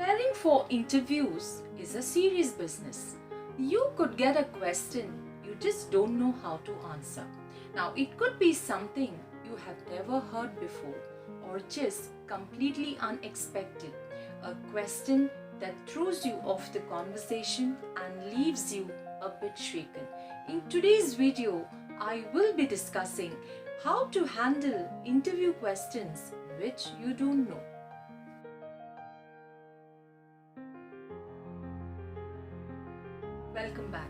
Preparing for interviews is a serious business. You could get a question you just don't know how to answer. Now, it could be something you have never heard before or just completely unexpected. A question that throws you off the conversation and leaves you a bit shaken. In today's video, I will be discussing how to handle interview questions which you don't know. Welcome back.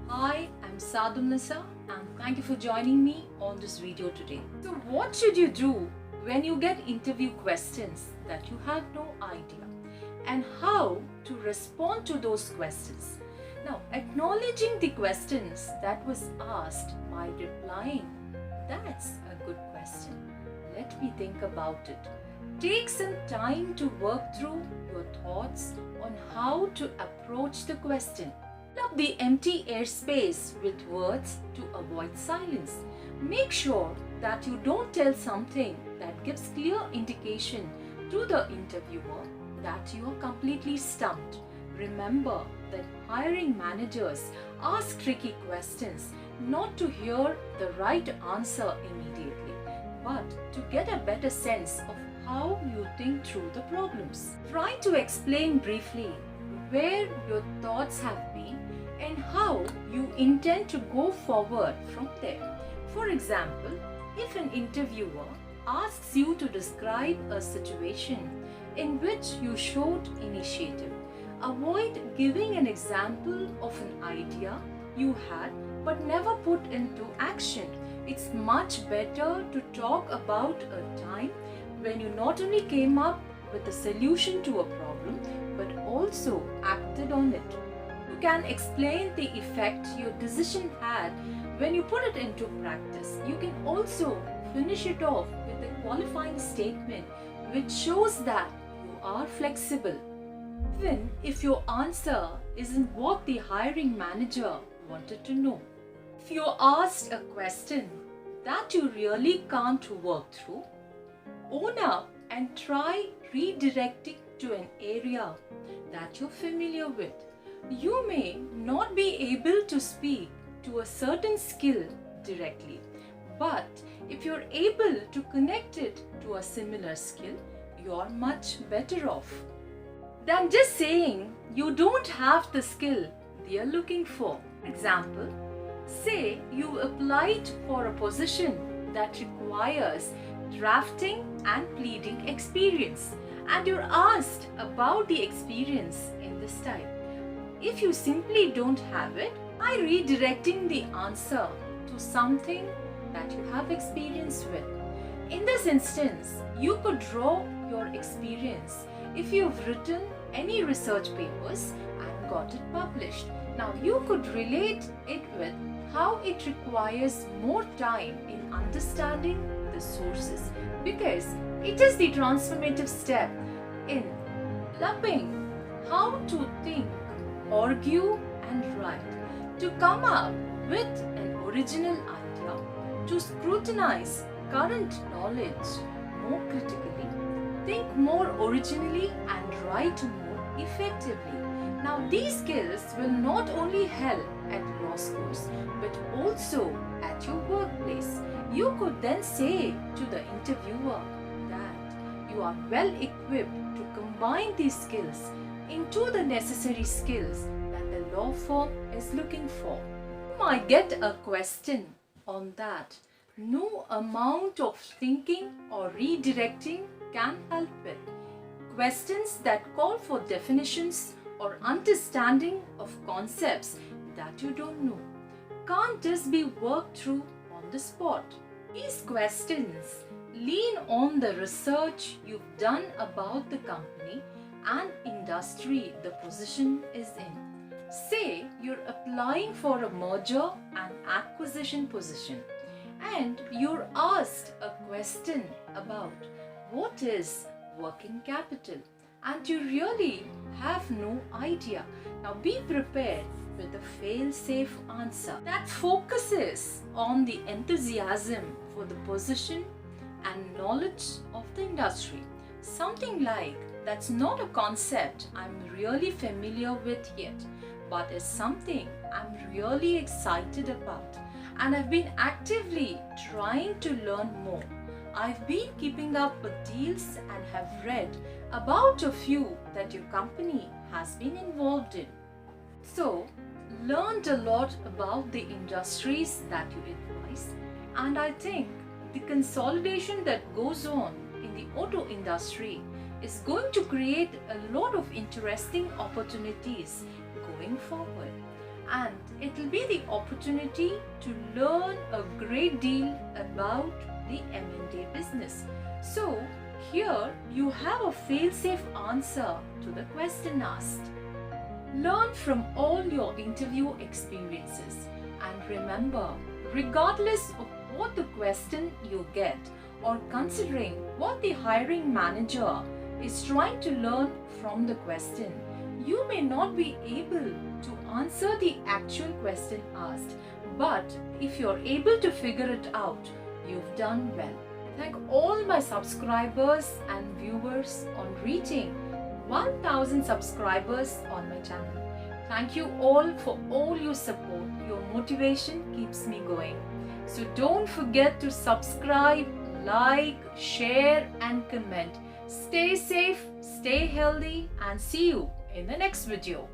Hi, I'm Sadhumnisa and thank you for joining me on this video today. So what should you do when you get interview questions that you have no idea, and how to respond to those questions? Now, acknowledging the questions that was asked by replying, that's a good question. Let me think about it. Take some time to work through your thoughts on how to approach the question. Fill up the empty airspace with words to avoid silence. Make sure that you don't tell something that gives clear indication to the interviewer that you are completely stumped. Remember that hiring managers ask tricky questions not to hear the right answer immediately, but to get a better sense of how you think through the problems. Try to explain briefly where your thoughts have been and how you intend to go forward from there. For example, if an interviewer asks you to describe a situation in which you showed initiative, avoid giving an example of an idea you had but never put into action. It's much better to talk about a time when you not only came up with a solution to a problem but also acted on it. You can explain the effect your decision had when you put it into practice. You can also finish it off with a qualifying statement which shows that you are flexible, even if your answer isn't what the hiring manager wanted to know. If you're asked a question that you really can't work through, own up and try redirecting to an area that you're familiar with. You may not be able to speak to a certain skill directly, but if you're able to connect it to a similar skill, you're much better off than just saying you don't have the skill they're looking for. Example, say you applied for a position that requires drafting and pleading experience and you're asked about the experience in this type. If you simply don't have it, try redirecting the answer to something that you have experience with. In this instance, you could draw your experience if you've written any research papers and got it published. Now you could relate it with how it requires more time in understanding the sources, because it is the transformative step in developing how to think, argue and write, to come up with an original idea, to scrutinize current knowledge more critically, think more originally and write more effectively. Now these skills will not only help at law schools but also at your workplace. You could then say to the interviewer that you are well equipped to combine these skills into the necessary skills that the law firm is looking for. You might get a question on that no amount of thinking or redirecting can help with. Questions that call for definitions or understanding of concepts that you don't know can't just be worked through on the spot. These questions lean on the research you've done about the company and industry the position is in. Say you're applying for a merger and acquisition position and you're asked a question about what is working capital and you really have no idea. Now be prepared with a fail-safe answer that focuses on the enthusiasm for the position and knowledge of the industry. Something like that's not a concept I'm really familiar with yet, but is something I'm really excited about, and I've been actively trying to learn more. I've been keeping up with deals and have read about a few that your company has been involved in. So, learned a lot about the industries that you advise, and I think the consolidation that goes on in the auto industry is going to create a lot of interesting opportunities going forward, and it will be the opportunity to learn a great deal about the M&A business. So here you have a fail-safe answer to the question asked. Learn from all your interview experiences, and remember, regardless of what the question you get, or considering what the hiring manager is trying to learn from the question, you may not be able to answer the actual question asked, but if you're able to figure it out, you've done well. Thank all my subscribers and viewers on reaching 1000 subscribers on my channel. Thank you all for all your support. Your motivation keeps me going. So don't forget to subscribe, like, share and comment. Stay safe, stay healthy, and see you in the next video.